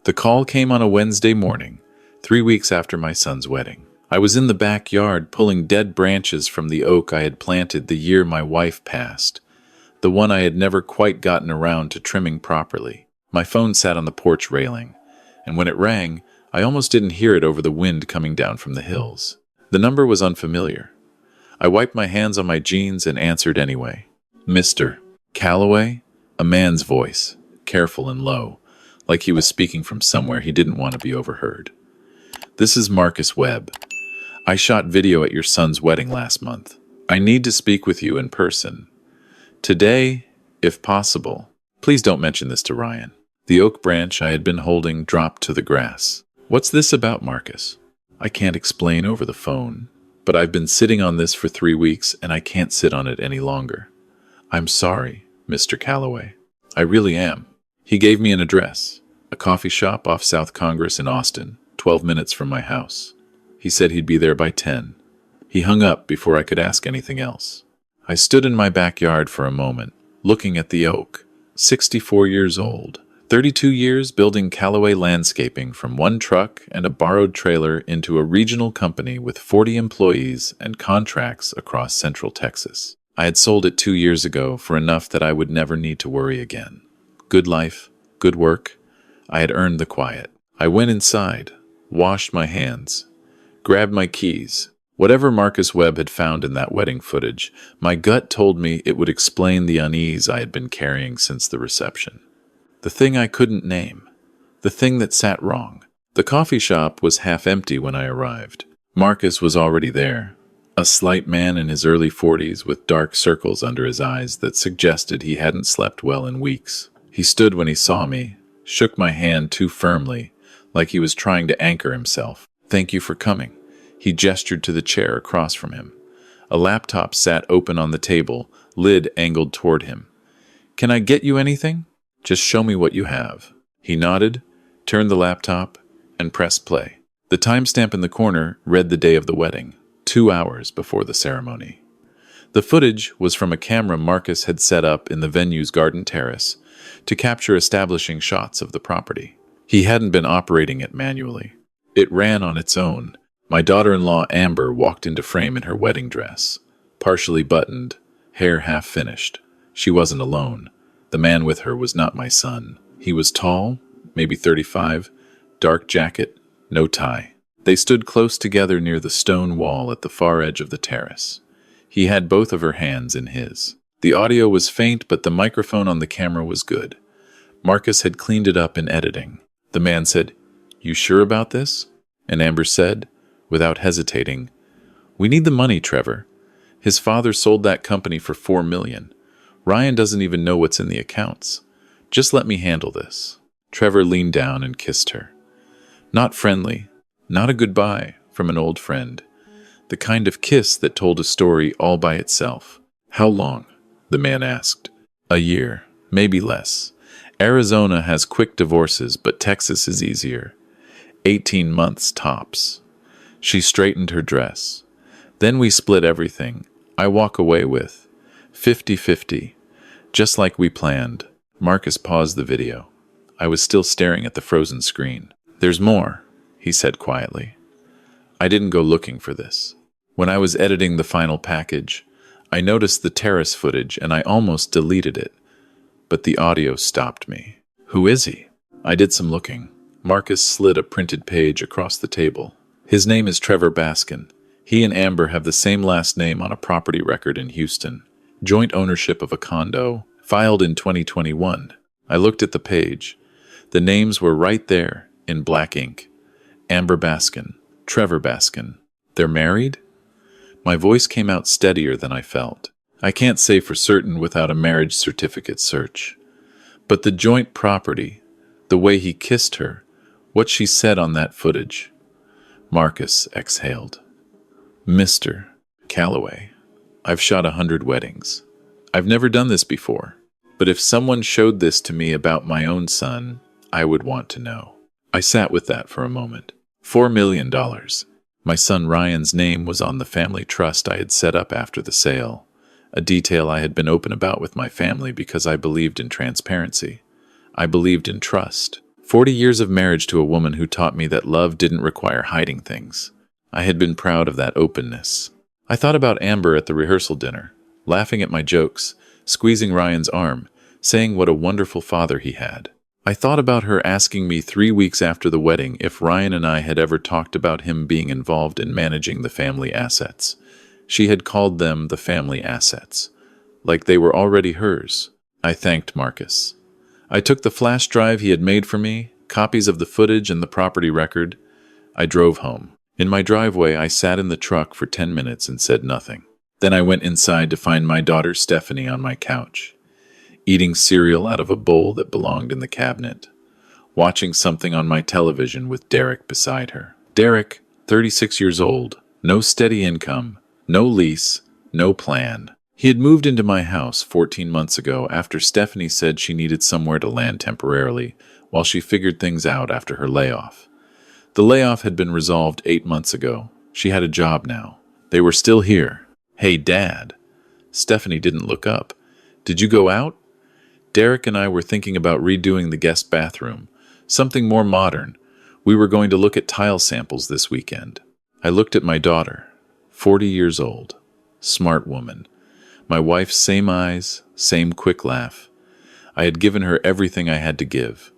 The call came on a Wednesday morning, 3 weeks after my son's wedding. I was in the backyard pulling dead branches from the oak I had planted the year my wife passed, the one I had never quite gotten around to trimming properly. My phone sat on the porch railing, and when it rang, I almost didn't hear it over the wind coming down from the hills. The number was unfamiliar. I wiped my hands on my jeans and answered anyway. Mr. Calloway? A man's voice, careful and low, like he was speaking from somewhere he didn't want to be overheard. This is Marcus Webb. I shot video at your son's wedding last month. I need to speak with you in person. Today, if possible. Please don't mention this to Ryan. The oak branch I had been holding dropped to the grass. What's this about, Marcus? I can't explain over the phone, but I've been sitting on this for 3 weeks and I can't sit on it any longer. I'm sorry, Mr. Calloway. I really am. He gave me an address, a coffee shop off South Congress in Austin, 12 minutes from my house. He said he'd be there by 10. He hung up before I could ask anything else. I stood in my backyard for a moment, looking at the oak, 64 years old, 32 years building Calloway landscaping from one truck and a borrowed trailer into a regional company with 40 employees and contracts across Central Texas. I had sold it 2 years ago for enough that I would never need to worry again. Good life, good work. I had earned the quiet. I went inside, washed my hands, grabbed my keys. Whatever Marcus Webb had found in that wedding footage, my gut told me it would explain the unease I had been carrying since the reception. The thing I couldn't name. The thing that sat wrong. The coffee shop was half empty when I arrived. Marcus was already there. A slight man in his early 40s with dark circles under his eyes that suggested he hadn't slept well in weeks. He stood when he saw me, shook my hand too firmly, like he was trying to anchor himself. Thank you for coming. He gestured to the chair across from him. A laptop sat open on the table, lid angled toward him. Can I get you anything? Just show me what you have. He nodded, turned the laptop, and pressed play. The timestamp in the corner read the day of the wedding, 2 hours before the ceremony. The footage was from a camera Marcus had set up in the venue's garden terrace to capture establishing shots of the property. He hadn't been operating it manually. It ran on its own. My daughter-in-law Amber walked into frame in her wedding dress, partially buttoned, hair half finished. She wasn't alone. The man with her was not my son. He was tall, maybe 35, dark jacket, no tie. They stood close together near the stone wall at the far edge of the terrace. He had both of her hands in his. The audio was faint, but the microphone on the camera was good. Marcus had cleaned it up in editing. The man said, "You sure about this?" And Amber said, without hesitating, "We need the money, Trevor. His father sold that company for $4 million. Ryan doesn't even know what's in the accounts. Just let me handle this." Trevor leaned down and kissed her. Not friendly, not a goodbye from an old friend. The kind of kiss that told a story all by itself. "How long?" the man asked. "A year, maybe less. Arizona has quick divorces, but Texas is easier. 18 months tops." She straightened her dress. "Then we split everything. I walk away with 50-50, just like we planned." Marcus paused the video. I was still staring at the frozen screen. "There's more," he said quietly. "I didn't go looking for this. When I was editing the final package, I noticed the terrace footage and I almost deleted it. But the audio stopped me. Who is he? I did some looking. Marcus slid a printed page across the table. His name is Trevor Baskin. He and Amber have the same last name on a property record in Houston. Joint ownership of a condo, filed in 2021. I looked at the page. The names were right there, in black ink. Amber Baskin, Trevor Baskin. They're married? My voice came out steadier than I felt. I can't say for certain without a marriage certificate search. But the joint property, the way he kissed her, what she said on that footage. Marcus exhaled. "Mr. Calloway, I've shot 100 weddings. I've never done this before. But if someone showed this to me about my own son, I would want to know." I sat with that for a moment. $4 million. My son Ryan's name was on the family trust I had set up after the sale, a detail I had been open about with my family because I believed in transparency. I believed in trust. 40 years of marriage to a woman who taught me that love didn't require hiding things. I had been proud of that openness. I thought about Amber at the rehearsal dinner, laughing at my jokes, squeezing Ryan's arm, saying what a wonderful father he had. I thought about her asking me 3 weeks after the wedding if Ryan and I had ever talked about him being involved in managing the family assets. She had called them the family assets, like they were already hers. I thanked Marcus. I took the flash drive he had made for me, copies of the footage and the property record. I drove home. In my driveway, I sat in the truck for 10 minutes and said nothing. Then I went inside to find my daughter Stephanie on my couch, eating cereal out of a bowl that belonged in the cabinet, watching something on my television with Derek beside her. Derek, 36 years old, no steady income, no lease, no plan. He had moved into my house 14 months ago after Stephanie said she needed somewhere to land temporarily while she figured things out after her layoff. The layoff had been resolved 8 months ago. She had a job now. They were still here. Hey, Dad. Stephanie didn't look up. Did you go out? Derek and I were thinking about redoing the guest bathroom, something more modern. We were going to look at tile samples this weekend. I looked at my daughter, 40 years old, smart woman. My wife's same eyes, same quick laugh. I had given her everything I had to give.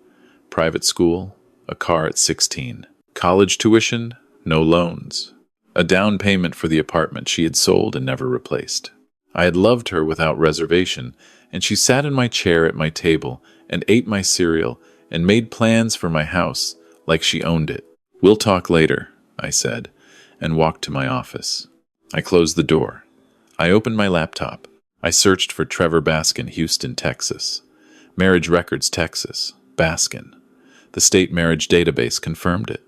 Private school, a car at 16. College tuition, no loans. A down payment for the apartment she had sold and never replaced. I had loved her without reservation, and she sat in my chair at my table and ate my cereal and made plans for my house like she owned it. We'll talk later, I said, and walked to my office. I closed the door. I opened my laptop. I searched for Trevor Baskin, Houston, Texas. Marriage Records, Texas. Baskin. The state marriage database confirmed it.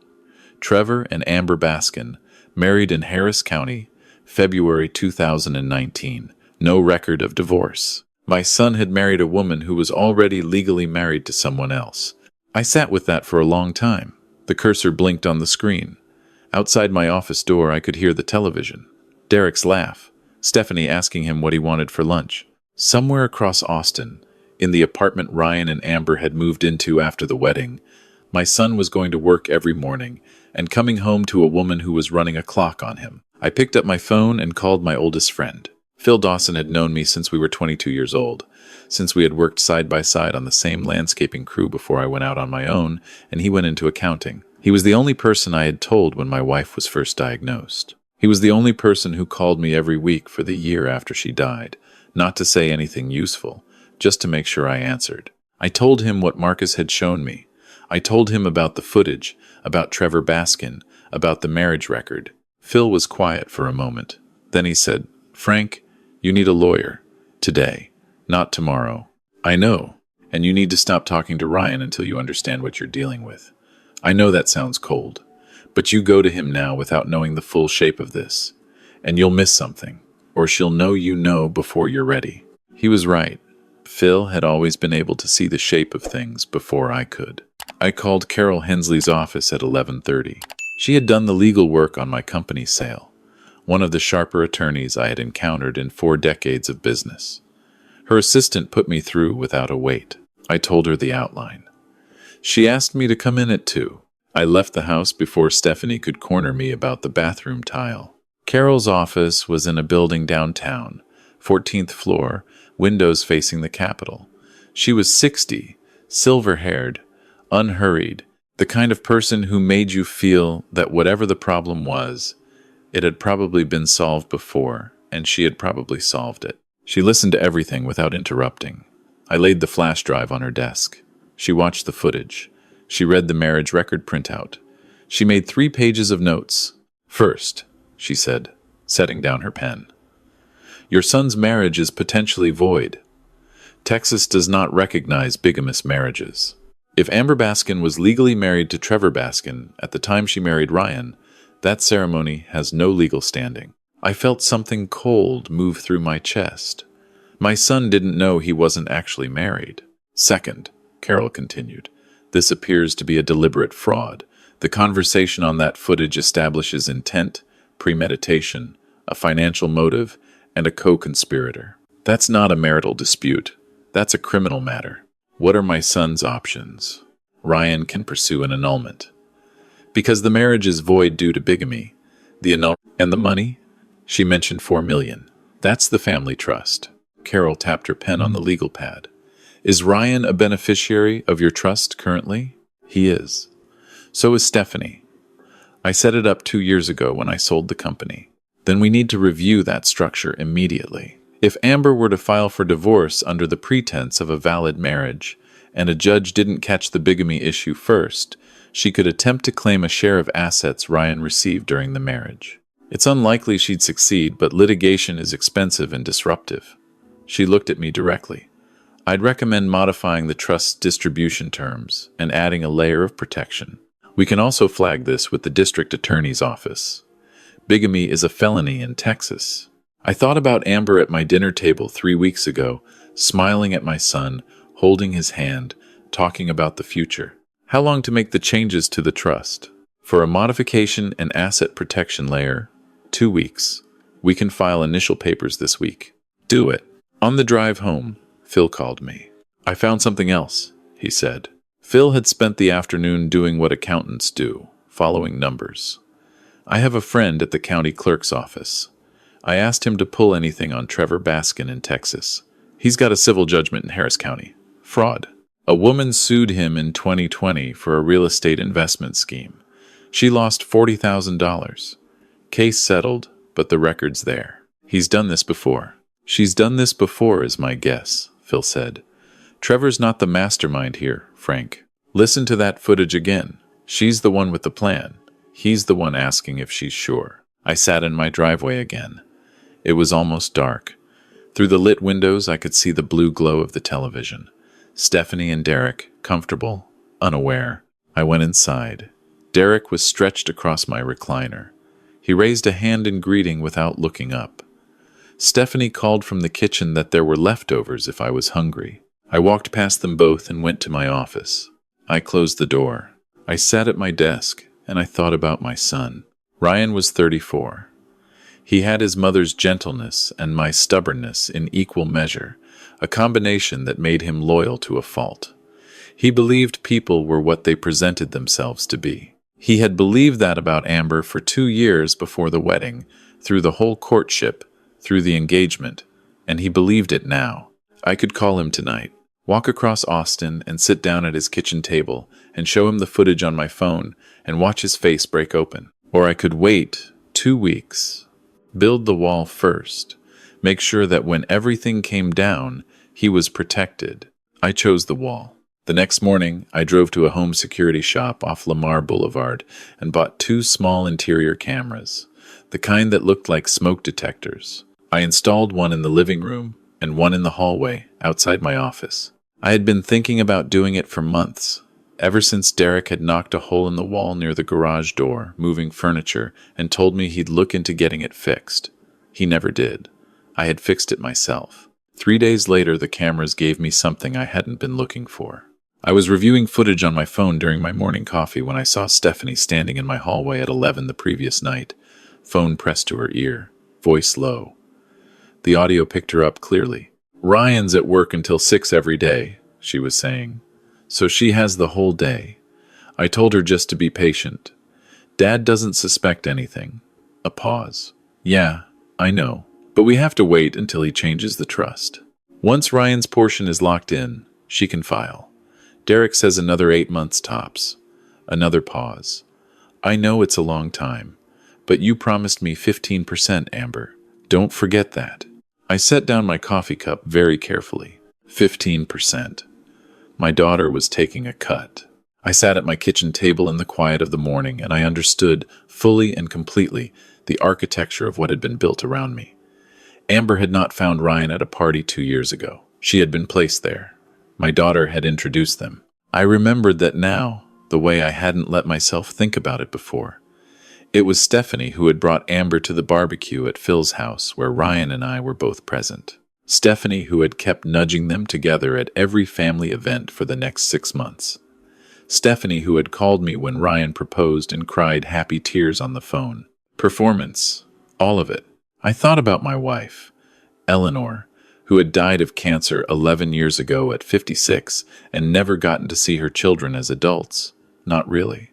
Trevor and Amber Baskin, married in Harris County, February 2019. No record of divorce. My son had married a woman who was already legally married to someone else. I sat with that for a long time. The cursor blinked on the screen. Outside my office door, I could hear the television. Derek's laugh. Stephanie asking him what he wanted for lunch. Somewhere across Austin, in the apartment Ryan and Amber had moved into after the wedding, my son was going to work every morning and coming home to a woman who was running a clock on him. I picked up my phone and called my oldest friend. Phil Dawson had known me since we were 22 years old, since we had worked side by side on the same landscaping crew before I went out on my own and he went into accounting. He was the only person I had told when my wife was first diagnosed. He was the only person who called me every week for the year after she died, not to say anything useful, just to make sure I answered. I told him what Marcus had shown me. I told him about the footage, about Trevor Baskin, about the marriage record. Phil was quiet for a moment. Then he said, "Frank, you need a lawyer. Today, not tomorrow. I know, and you need to stop talking to Ryan until you understand what you're dealing with. I know that sounds cold, but you go to him now without knowing the full shape of this, and you'll miss something, or she'll know you know before you're ready." He was right. Phil had always been able to see the shape of things before I could. I called Carol Hensley's office at 11:30. She had done the legal work on my company's sale, one of the sharper attorneys I had encountered in 4 decades of business. Her assistant put me through without a wait. I told her the outline. She asked me to come in at 2. I left the house before Stephanie could corner me about the bathroom tile. Carol's office was in a building downtown, 14th floor, windows facing the Capitol. She was 60, silver-haired, unhurried, the kind of person who made you feel that whatever the problem was, it had probably been solved before, and she had probably solved it. She listened to everything without interrupting. I laid the flash drive on her desk. She watched the footage. She read the marriage record printout. She made 3 pages of notes. "First," she said, setting down her pen, "your son's marriage is potentially void. Texas does not recognize bigamous marriages. If Amber Baskin was legally married to Trevor Baskin at the time she married Ryan, that ceremony has no legal standing." I felt something cold move through my chest. My son didn't know he wasn't actually married. "Second," Carol continued, "this appears to be a deliberate fraud. The conversation on that footage establishes intent, premeditation, a financial motive, and a co-conspirator. That's not a marital dispute. That's a criminal matter. What are my son's options?" Ryan can pursue an annulment. Because the marriage is void due to bigamy. The annulment and the money? She mentioned $4 million. That's the family trust. Carol tapped her pen on the legal pad. Is Ryan a beneficiary of your trust currently? He is. So is Stephanie. I set it up 2 years ago when I sold the company. Then we need to review that structure immediately. If Amber were to file for divorce under the pretense of a valid marriage, and a judge didn't catch the bigamy issue first, she could attempt to claim a share of assets Ryan received during the marriage. It's unlikely she'd succeed, but litigation is expensive and disruptive. She looked at me directly. I'd recommend modifying the trust's distribution terms and adding a layer of protection. We can also flag this with the district attorney's office. Bigamy is a felony in Texas. I thought about Amber at my dinner table 3 weeks ago, smiling at my son, holding his hand, talking about the future. How long to make the changes to the trust? For a modification and asset protection layer, 2 weeks. We can file initial papers this week. Do it. On the drive home, Phil called me. I found something else, he said. Phil had spent the afternoon doing what accountants do, following numbers. I have a friend at the county clerk's office. I asked him to pull anything on Trevor Baskin in Texas. He's got a civil judgment in Harris County. Fraud. A woman sued him in 2020 for a real estate investment scheme. She lost $40,000. Case settled, but the record's there. He's done this before. She's done this before is my guess, Phil said. Trevor's not the mastermind here, Frank. Listen to that footage again. She's the one with the plan. He's the one asking if she's sure. I sat in my driveway again. It was almost dark. Through the lit windows, I could see the blue glow of the television. Stephanie and Derek, comfortable, unaware. I went inside. Derek was stretched across my recliner. He raised a hand in greeting without looking up. Stephanie called from the kitchen that there were leftovers if I was hungry. I walked past them both and went to my office. I closed the door. I sat at my desk, and I thought about my son. Ryan was 34. He had his mother's gentleness and my stubbornness in equal measure, a combination that made him loyal to a fault. He believed people were what they presented themselves to be. He had believed that about Amber for 2 years before the wedding, through the whole courtship, through the engagement, and he believed it now. I could call him tonight, walk across Austin and sit down at his kitchen table and show him the footage on my phone and watch his face break open. Or I could wait 2 weeks, build the wall first, make sure that when everything came down, he was protected. I chose the wall. The next morning, I drove to a home security shop off Lamar Boulevard and bought 2 small interior cameras, the kind that looked like smoke detectors. I installed one in the living room and one in the hallway outside my office. I had been thinking about doing it for months, ever since Derek had knocked a hole in the wall near the garage door, moving furniture, and told me he'd look into getting it fixed. He never did. I had fixed it myself. 3 days later, the cameras gave me something I hadn't been looking for. I was reviewing footage on my phone during my morning coffee when I saw Stephanie standing in my hallway at 11 the previous night, phone pressed to her ear, voice low. The audio picked her up clearly. Ryan's at work until 6 every day, she was saying. So she has the whole day. I told her just to be patient. Dad doesn't suspect anything. A pause. Yeah, I know, but we have to wait until he changes the trust. Once Ryan's portion is locked in, she can file. Derek says another 8 months tops. Another pause. I know it's a long time, but you promised me 15%, Amber. Don't forget that. I set down my coffee cup very carefully. 15%. My daughter was taking a cut. I sat at my kitchen table in the quiet of the morning, and I understood fully and completely the architecture of what had been built around me. Amber had not found Ryan at a party 2 years ago. She had been placed there. My daughter had introduced them. I remembered that now, the way I hadn't let myself think about it before. It was Stephanie who had brought Amber to the barbecue at Phil's house, where Ryan and I were both present. Stephanie who had kept nudging them together at every family event for the next 6 months. Stephanie who had called me when Ryan proposed and cried happy tears on the phone. Performance. All of it. I thought about my wife, Eleanor, who had died of cancer 11 years ago at 56 and never gotten to see her children as adults. Not really.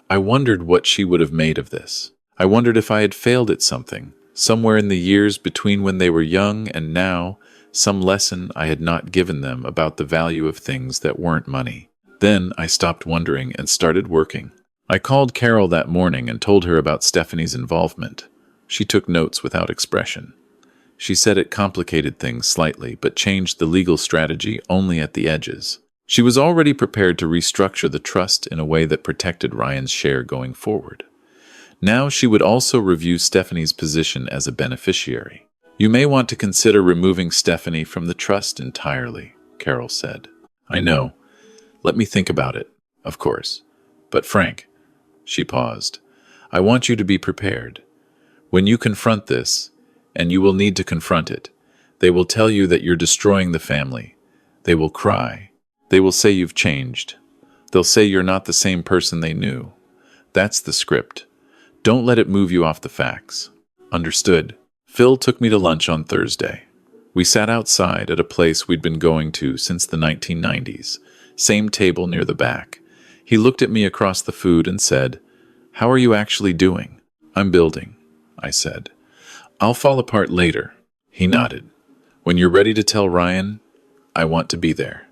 I wondered what she would have made of this. I wondered if I had failed at something, somewhere in the years between when they were young and now, some lesson I had not given them about the value of things that weren't money. Then I stopped wondering and started working. I called Carol that morning and told her about Stephanie's involvement. She took notes without expression. She said it complicated things slightly, but changed the legal strategy only at the edges. She was already prepared to restructure the trust in a way that protected Ryan's share going forward. Now she would also review Stephanie's position as a beneficiary. "You may want to consider removing Stephanie from the trust entirely," Carol said. "I know. Let me think about it, of course. But Frank," she paused, "I want you to be prepared. When you confront this, and you will need to confront it, they will tell you that you're destroying the family. They will cry. They will say you've changed. They'll say you're not the same person they knew. That's the script. Don't let it move you off the facts." "Understood." Phil took me to lunch on Thursday. We sat outside at a place we'd been going to since the 1990s, same table near the back. He looked at me across the food and said, "How are you actually doing?" "I'm building," I said. "I'll fall apart later." He nodded. "When you're ready to tell Ryan, I want to be there.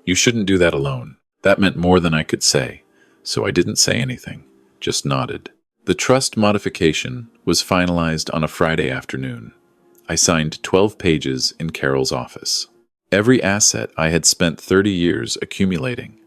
You shouldn't do that alone." That meant more than I could say, so I didn't say anything, just nodded. The trust modification was finalized on a Friday afternoon. I signed 12 pages in Carol's office. Every asset I had spent 30 years accumulating.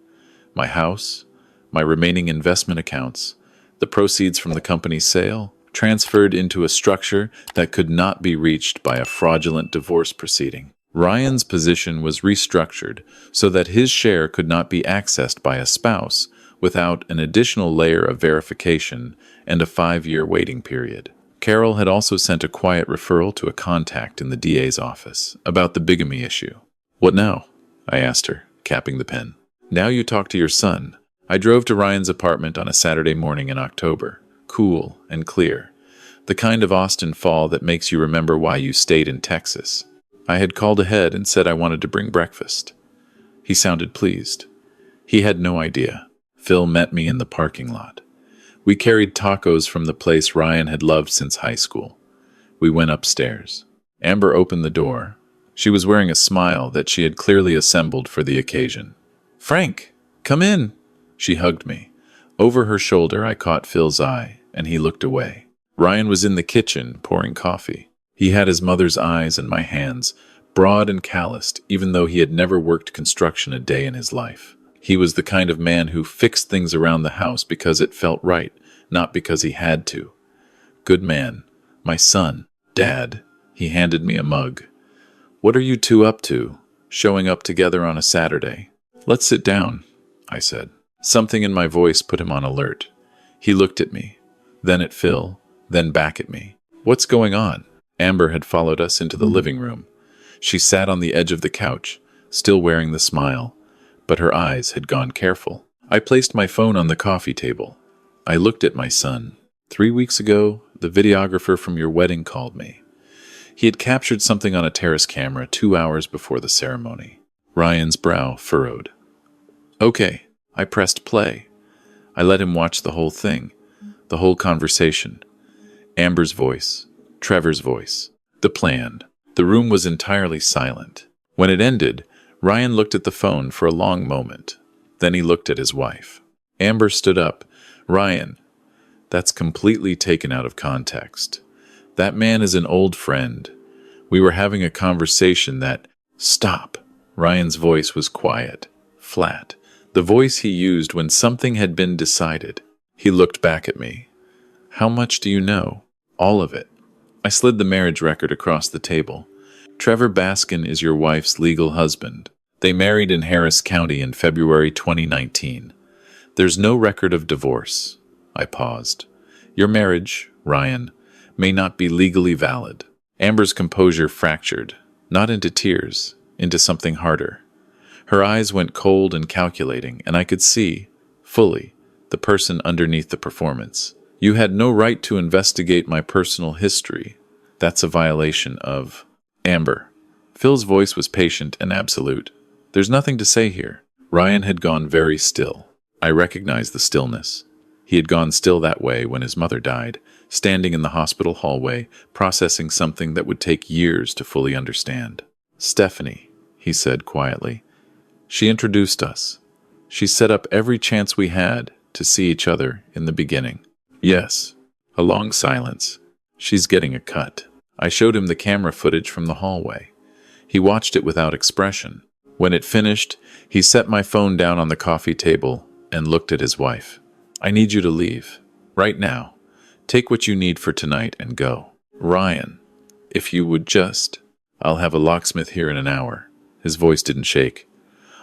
My house, my remaining investment accounts, the proceeds from the company's sale, transferred into a structure that could not be reached by a fraudulent divorce proceeding. Ryan's position was restructured so that his share could not be accessed by a spouse without an additional layer of verification and a 5-year waiting period. Carol had also sent a quiet referral to a contact in the DA's office about the bigamy issue. "What now?" I asked her, capping the pen. "Now you talk to your son." I drove to Ryan's apartment on a Saturday morning in October, cool and clear, the kind of Austin fall that makes you remember why you stayed in Texas. I had called ahead and said I wanted to bring breakfast. He sounded pleased. He had no idea. Phil met me in the parking lot. We carried tacos from the place Ryan had loved since high school. We went upstairs. Amber opened the door. She was wearing a smile that she had clearly assembled for the occasion. "Frank, come in." She hugged me. Over her shoulder, I caught Phil's eye, and he looked away. Ryan was in the kitchen, pouring coffee. He had his mother's eyes and my hands, broad and calloused, even though he had never worked construction a day in his life. He was the kind of man who fixed things around the house because it felt right, not because he had to. Good man. My son. "Dad." He handed me a mug. "What are you two up to, showing up together on a Saturday?" "Let's sit down," I said. Something in my voice put him on alert. He looked at me, then at Phil, then back at me. "What's going on?" Amber had followed us into the living room. She sat on the edge of the couch, still wearing the smile, but her eyes had gone careful. I placed my phone on the coffee table. I looked at my son. 3 weeks ago, the videographer from your wedding called me. He had captured something on a terrace camera 2 hours before the ceremony. Ryan's brow furrowed. "Okay." I pressed play. I let him watch the whole thing, the whole conversation. Amber's voice, Trevor's voice, the plan. The room was entirely silent. When it ended, Ryan looked at the phone for a long moment. Then he looked at his wife. Amber stood up. "Ryan, that's completely taken out of context. That man is an old friend. We were having a conversation that—" "Stop." Ryan's voice was quiet, flat, the voice he used when something had been decided. He looked back at me. "How much do you know?" "All of it." I slid the marriage record across the table. "Trevor Baskin is your wife's legal husband. They married in Harris County in February 2019. There's no record of divorce." I paused. "Your marriage, Ryan, may not be legally valid." Amber's composure fractured, not into tears, into something harder. Her eyes went cold and calculating, and I could see, fully, the person underneath the performance. "You had no right to investigate my personal history. That's a violation of—" "Amber," Phil's voice was patient and absolute. There's nothing to say here. Ryan had gone very still. I recognized the stillness. He had gone still that way when his mother died, standing in the hospital hallway, processing something that would take years to fully understand. Stephanie, he said quietly. She introduced us. She set up every chance we had to see each other in the beginning. Yes. A long silence. She's getting a cut. I showed him the camera footage from the hallway. He watched it without expression. When it finished, he set my phone down on the coffee table and looked at his wife. I need you to leave. Right now. Take what you need for tonight and go. Ryan, if you would just... I'll have a locksmith here in an hour. His voice didn't shake.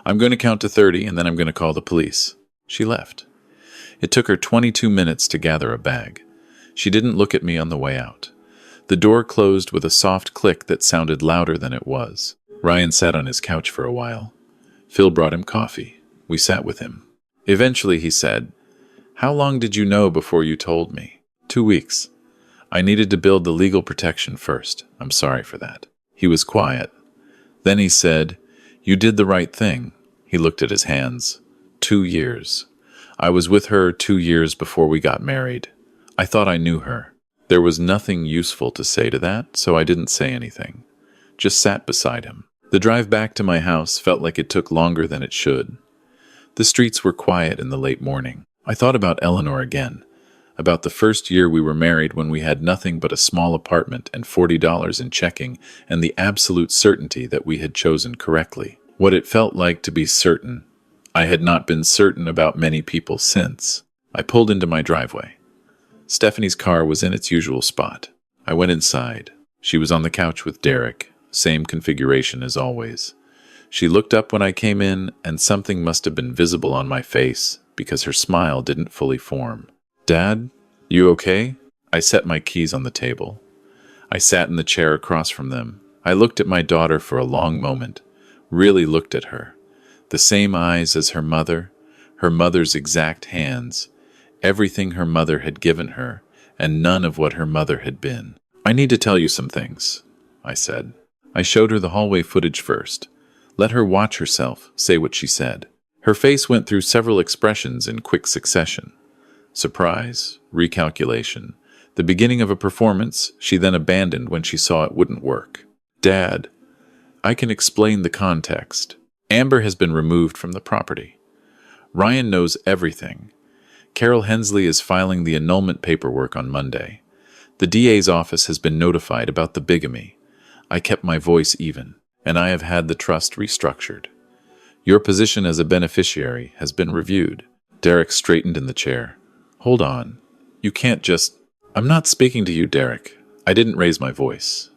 I'm going to count to 30 and then I'm going to call the police. She left. It took her 22 minutes to gather a bag. She didn't look at me on the way out. The door closed with a soft click that sounded louder than it was. Ryan sat on his couch for a while. Phil brought him coffee. We sat with him. Eventually he said, "How long did you know before you told me?" 2 weeks. I needed to build the legal protection first. I'm sorry for that. He was quiet. Then he said, "You did the right thing." He looked at his hands. 2 years. I was with her 2 years before we got married. I thought I knew her. There was nothing useful to say to that, so I didn't say anything. Just sat beside him. The drive back to my house felt like it took longer than it should. The streets were quiet in the late morning. I thought about Eleanor again, about the first year we were married when we had nothing but a small apartment and $40 in checking and the absolute certainty that we had chosen correctly. What it felt like to be certain. I had not been certain about many people since. I pulled into my driveway. Stephanie's car was in its usual spot. I went inside. She was on the couch with Derek, same configuration as always. She looked up when I came in, and something must have been visible on my face because her smile didn't fully form. "Dad, you okay?" I set my keys on the table. I sat in the chair across from them. I looked at my daughter for a long moment, really looked at her. The same eyes as her mother's exact hands, everything her mother had given her, and none of what her mother had been. "I need to tell you some things," I said. I showed her the hallway footage first. Let her watch herself, say what she said. Her face went through several expressions in quick succession. Surprise, recalculation, the beginning of a performance she then abandoned when she saw it wouldn't work. "Dad, I can explain the context. Amber has been removed from the property. Ryan knows everything. Carol Hensley is filing the annulment paperwork on Monday. The DA's office has been notified about the bigamy. I kept my voice even, and I have had the trust restructured. Your position as a beneficiary has been reviewed." Derek straightened in the chair. "Hold on. You can't just..." "I'm not speaking to you, Derek. I didn't raise my voice.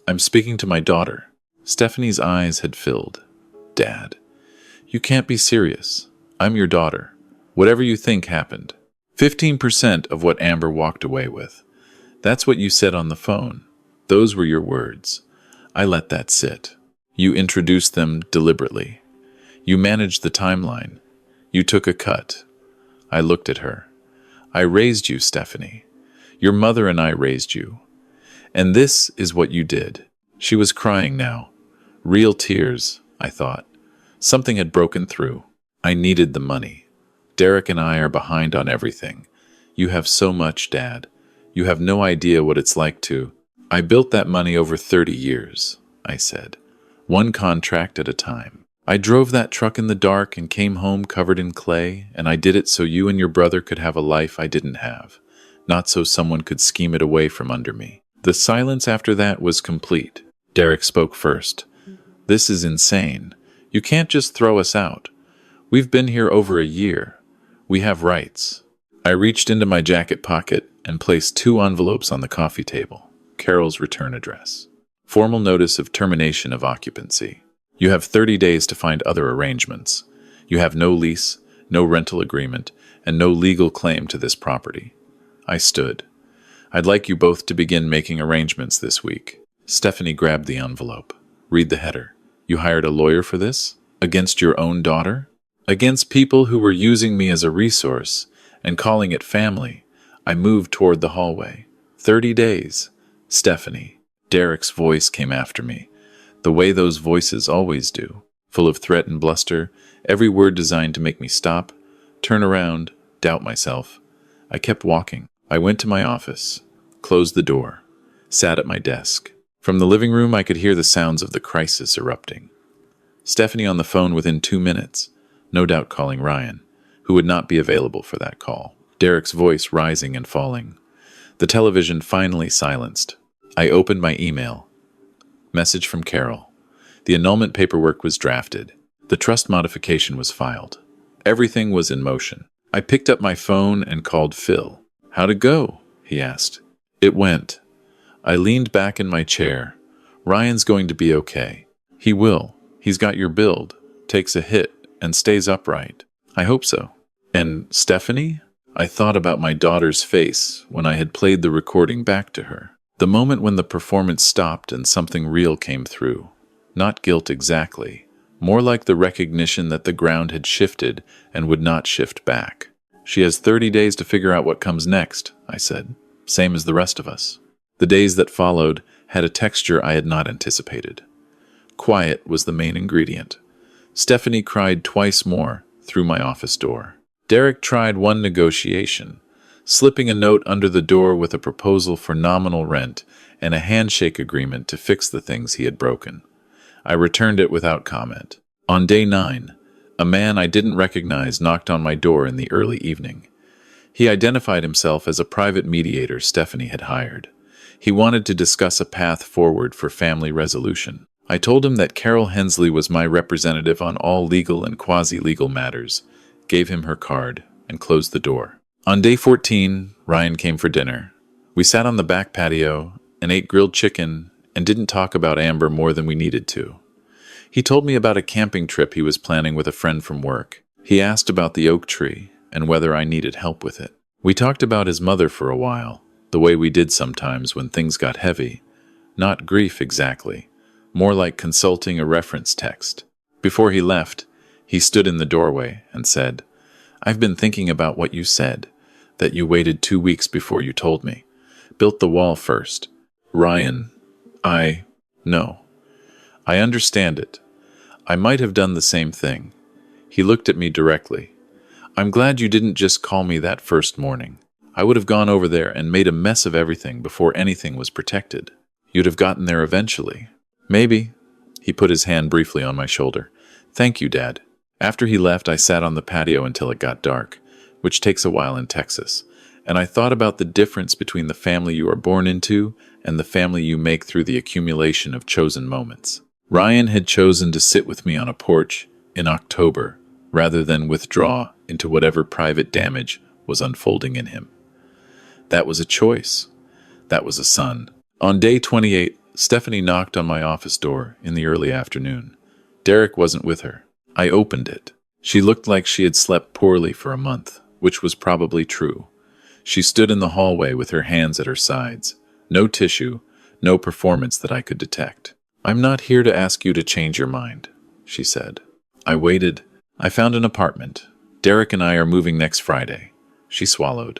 I'm speaking to my daughter." Stephanie's eyes had filled. "Dad, you can't be serious. I'm your daughter. Whatever you think happened. 15% of what Amber walked away with. That's what you said on the phone. Those were your words. I let that sit. You introduced them deliberately. You managed the timeline. You took a cut." I looked at her. "I raised you, Stephanie. Your mother and I raised you. And this is what you did." She was crying now. Real tears, I thought. Something had broken through. I needed the money. "Derek and I are behind on everything. You have so much, Dad. You have no idea what it's like to..." "I built that money over 30 years, I said. "One contract at a time. I drove that truck in the dark and came home covered in clay, and I did it so you and your brother could have a life I didn't have, not so someone could scheme it away from under me." The silence after that was complete. Derek spoke first. "This is insane. You can't just throw us out. We've been here over a year. We have rights." I reached into my jacket pocket and placed 2 envelopes on the coffee table. Carol's return address. Formal notice of termination of occupancy. You have 30 days to find other arrangements. You have no lease, no rental agreement, and no legal claim to this property. I stood. "I'd like you both to begin making arrangements this week." Stephanie grabbed the envelope. "Read the header. You hired a lawyer for this? Against your own daughter? Against people who were using me as a resource and calling it family." I moved toward the hallway. 30 days. "Stephanie." Derek's voice came after me. the way those voices always do, full of threat and bluster, every word designed to make me stop, turn around, doubt myself. I kept walking. I went to my office, closed the door, sat at my desk. From the living room, I could hear the sounds of the crisis erupting. Stephanie on the phone within 2 minutes, no doubt calling Ryan, who would not be available for that call. Derek's voice rising and falling. The television finally silenced. I opened my email. Message from Carol. The annulment paperwork was drafted. The trust modification was filed. Everything was in motion. I picked up my phone and called Phil. "How'd it go?" he asked. "It went." I leaned back in my chair. "Ryan's going to be okay. He will. He's got your build, takes a hit, and stays upright. I hope so." "And Stephanie?" I thought about my daughter's face when I had played the recording back to her. The moment when the performance stopped and something real came through. Not guilt exactly, more like the recognition that the ground had shifted and would not shift back. "She has 30 days to figure out what comes next," I said, "same as the rest of us." The days that followed had a texture I had not anticipated. Quiet was the main ingredient. Stephanie cried twice more through my office door. Derek tried one negotiation, slipping a note under the door with a proposal for nominal rent and a handshake agreement to fix the things he had broken. I returned it without comment. On day 9, a man I didn't recognize knocked on my door in the early evening. He identified himself as a private mediator Stephanie had hired. He wanted to discuss a path forward for family resolution. I told him that Carol Hensley was my representative on all legal and quasi-legal matters, gave him her card, and closed the door. On day 14, Ryan came for dinner. We sat on the back patio and ate grilled chicken and didn't talk about Amber more than we needed to. He told me about a camping trip he was planning with a friend from work. He asked about the oak tree and whether I needed help with it. We talked about his mother for a while, the way we did sometimes when things got heavy. Not grief exactly, more like consulting a reference text. Before he left, he stood in the doorway and said, "I've been thinking about what you said, that you waited 2 weeks before you told me. Built the wall first. Ryan, no. I understand it. I might have done the same thing." He looked at me directly. "I'm glad you didn't just call me that first morning. I would have gone over there and made a mess of everything before anything was protected. You'd have gotten there eventually." "Maybe." He put his hand briefly on my shoulder. "Thank you, Dad." After he left, I sat on the patio until it got dark, which takes a while in Texas, and I thought about the difference between the family you are born into and the family you make through the accumulation of chosen moments. Ryan had chosen to sit with me on a porch in October rather than withdraw into whatever private damage was unfolding in him. That was a choice. That was a son. On day 28, Stephanie knocked on my office door in the early afternoon. Derek wasn't with her. I opened it. She looked like she had slept poorly for a month, which was probably true. She stood in the hallway with her hands at her sides. No tissue, no performance that I could detect. "I'm not here to ask you to change your mind," she said. I waited. "I found an apartment. Derek and I are moving next Friday." She swallowed.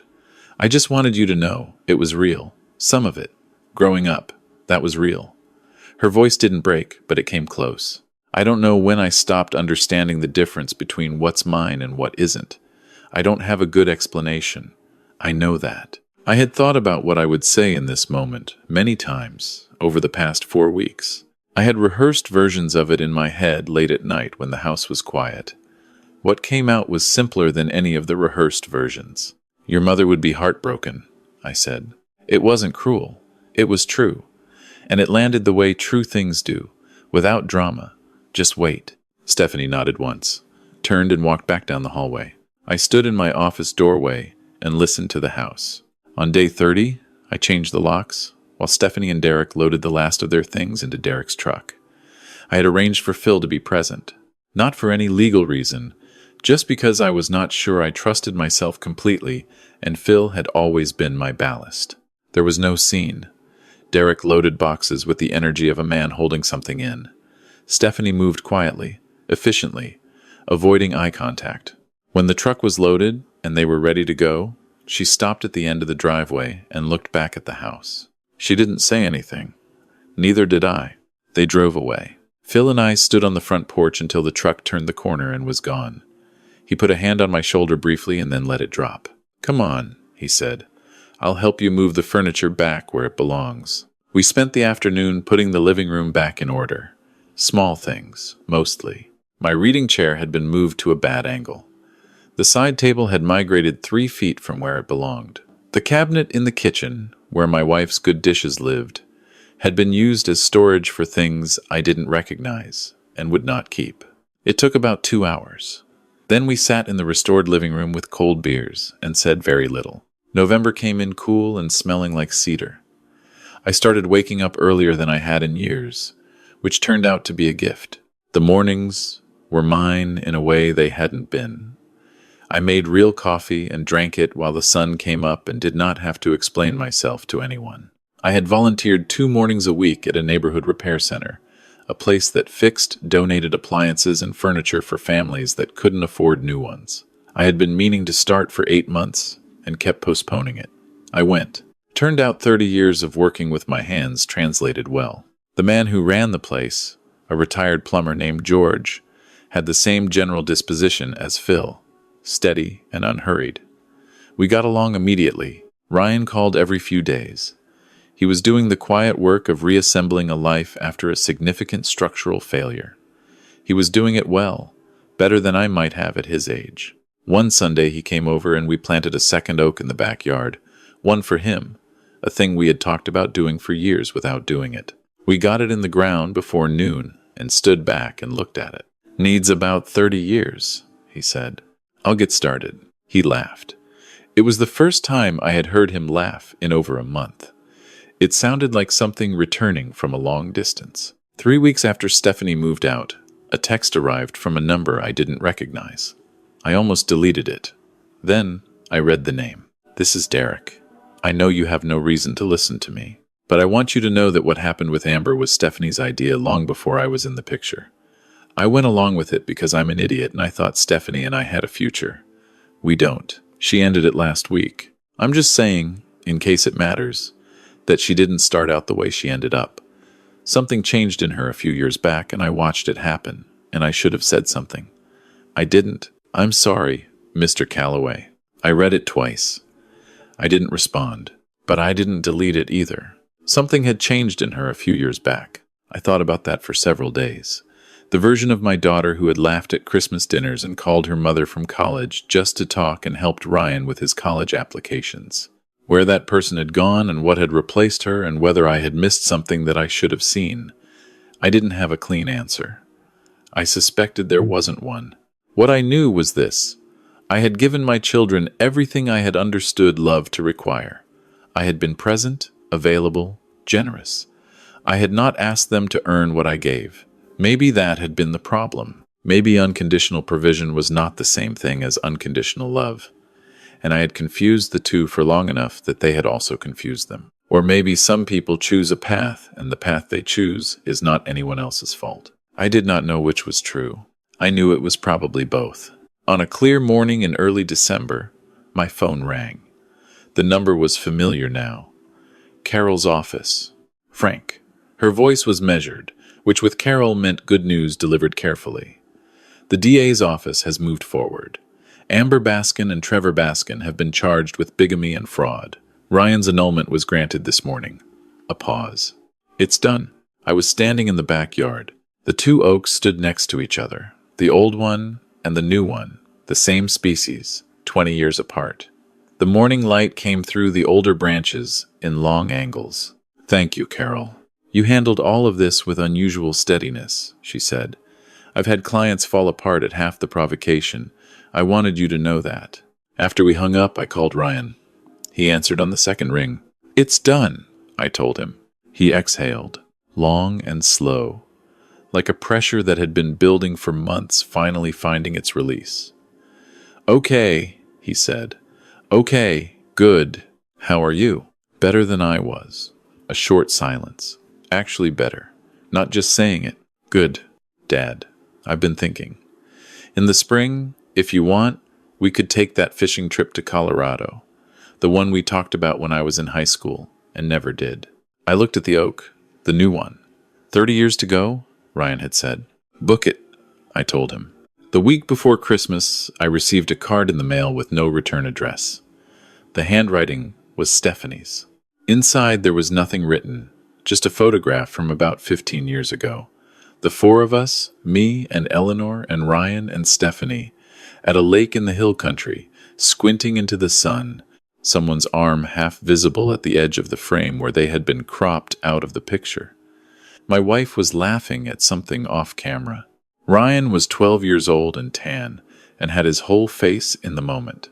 "I just wanted you to know it was real. Some of it. Growing up, that was real." Her voice didn't break, but it came close. I don't know when I stopped understanding the difference between what's mine and what isn't. I don't have a good explanation. I know that. I had thought about what I would say in this moment many times over the past 4 weeks. I had rehearsed versions of it in my head late at night when the house was quiet. What came out was simpler than any of the rehearsed versions. "Your mother would be heartbroken," I said. It wasn't cruel. It was true. And it landed the way true things do, without drama. Just wait. Stephanie nodded once, turned and walked back down the hallway. I stood in my office doorway and listened to the house. On day 30, I changed the locks, while Stephanie and Derek loaded the last of their things into Derek's truck. I had arranged for Phil to be present, not for any legal reason, just because I was not sure I trusted myself completely, and Phil had always been my ballast. There was no scene. Derek loaded boxes with the energy of a man holding something in. Stephanie moved quietly, efficiently, avoiding eye contact. When the truck was loaded and they were ready to go, she stopped at the end of the driveway and looked back at the house. She didn't say anything. Neither did I. They drove away. Phil and I stood on the front porch until the truck turned the corner and was gone. He put a hand on my shoulder briefly and then let it drop. "Come on," he said. "I'll help you move the furniture back where it belongs." We spent the afternoon putting the living room back in order. Small things, mostly. My reading chair had been moved to a bad angle. The side table had migrated 3 feet from where it belonged. The cabinet in the kitchen, where my wife's good dishes lived, had been used as storage for things I didn't recognize and would not keep. It took about 2 hours. Then we sat in the restored living room with cold beers and said very little. November came in cool and smelling like cedar. I started waking up earlier than I had in years, which turned out to be a gift. The mornings were mine in a way they hadn't been. I made real coffee and drank it while the sun came up and did not have to explain myself to anyone. I had volunteered 2 mornings a week at a neighborhood repair center, a place that fixed, donated appliances and furniture for families that couldn't afford new ones. I had been meaning to start for 8 months and kept postponing it. I went. Turned out 30 years of working with my hands translated well. The man who ran the place, a retired plumber named George, had the same general disposition as Phil, steady and unhurried. We got along immediately. Ryan called every few days. He was doing the quiet work of reassembling a life after a significant structural failure. He was doing it well, better than I might have at his age. One Sunday he came over and we planted a second oak in the backyard, one for him, a thing we had talked about doing for years without doing it. We got it in the ground before noon and stood back and looked at it. "Needs about 30 years, he said. "I'll get started." He laughed. It was the first time I had heard him laugh in over a month. It sounded like something returning from a long distance. 3 weeks after Stephanie moved out, a text arrived from a number I didn't recognize. I almost deleted it. Then I read the name. "This is Derek. I know you have no reason to listen to me, but I want you to know that what happened with Amber was Stephanie's idea long before I was in the picture. I went along with it because I'm an idiot and I thought Stephanie and I had a future. We don't. She ended it last week. I'm just saying, in case it matters, that she didn't start out the way she ended up. Something changed in her a few years back and I watched it happen, and I should have said something. I didn't. I'm sorry, Mr. Calloway." I read it twice. I didn't respond, but I didn't delete it either. Something had changed in her a few years back. I thought about that for several days. The version of my daughter who had laughed at Christmas dinners and called her mother from college just to talk and helped Ryan with his college applications. Where that person had gone and what had replaced her and whether I had missed something that I should have seen. I didn't have a clean answer. I suspected there wasn't one. What I knew was this. I had given my children everything I had understood love to require. I had been present, available, generous. I had not asked them to earn what I gave. Maybe that had been the problem. Maybe unconditional provision was not the same thing as unconditional love. And I had confused the two for long enough that they had also confused them. Or maybe some people choose a path, and the path they choose is not anyone else's fault. I did not know which was true. I knew it was probably both. On a clear morning in early December, my phone rang. The number was familiar now. Carol's office. Frank. Her voice was measured, which with Carol meant good news delivered carefully. The DA's office has moved forward. Amber Baskin and Trevor Baskin have been charged with bigamy and fraud. Ryan's annulment was granted this morning. A pause. It's done. I was standing in the backyard. The 2 oaks stood next to each other. The old one and the new one, the same species, 20 years apart. The morning light came through the older branches in long angles. "Thank you, Carol. You handled all of this with unusual steadiness," she said. "I've had clients fall apart at half the provocation. I wanted you to know that." After we hung up, I called Ryan. He answered on the second ring. "It's done," I told him. He exhaled, long and slow, like a pressure that had been building for months finally finding its release. "Okay," he said. "Okay, good. How are you?" Better than I was. A short silence. Actually better. Not just saying it. "Good, Dad. I've been thinking. In the spring, if you want, we could take that fishing trip to Colorado. The one we talked about when I was in high school, and never did." I looked at the oak, the new one. 30 years to go, Ryan had said. Book it, I told him. The week before Christmas, I received a card in the mail with no return address. The handwriting was Stephanie's. Inside, there was nothing written, just a photograph from about 15 years ago. The four of us, me and Eleanor and Ryan and Stephanie, at a lake in the hill country, squinting into the sun, someone's arm half visible at the edge of the frame where they had been cropped out of the picture. My wife was laughing at something off camera. Ryan was 12 years old and tan, and had his whole face in the moment.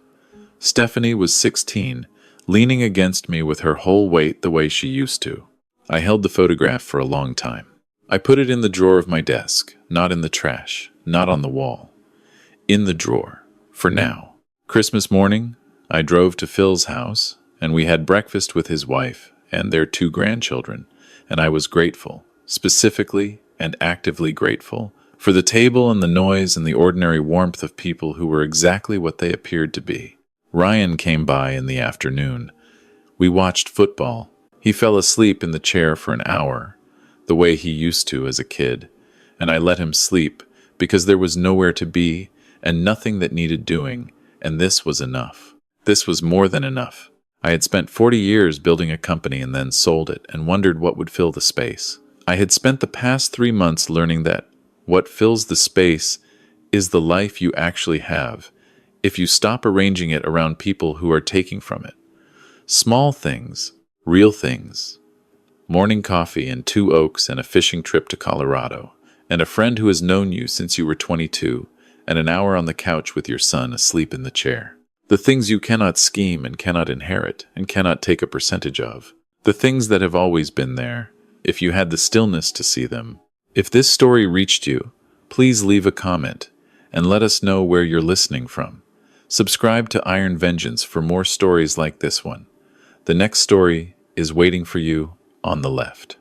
Stephanie was 16, leaning against me with her whole weight the way she used to. I held the photograph for a long time. I put it in the drawer of my desk, not in the trash, not on the wall. In the drawer, for now. Christmas morning, I drove to Phil's house, and we had breakfast with his wife and their 2 grandchildren, and I was grateful, specifically and actively grateful, for the table and the noise and the ordinary warmth of people who were exactly what they appeared to be. Ryan came by in the afternoon. We watched football. He fell asleep in the chair for an hour, the way he used to as a kid, and I let him sleep because there was nowhere to be and nothing that needed doing, and this was enough. This was more than enough. I had spent 40 years building a company and then sold it and wondered what would fill the space. I had spent the past 3 months learning that what fills the space is the life you actually have, if you stop arranging it around people who are taking from it. Small things, real things. Morning coffee and 2 oaks and a fishing trip to Colorado, and a friend who has known you since you were 22, and an hour on the couch with your son asleep in the chair. The things you cannot scheme and cannot inherit and cannot take a percentage of. The things that have always been there, if you had the stillness to see them. If this story reached you, please leave a comment and let us know where you're listening from. Subscribe to Iron Vengeance for more stories like this one. The next story is waiting for you on the left.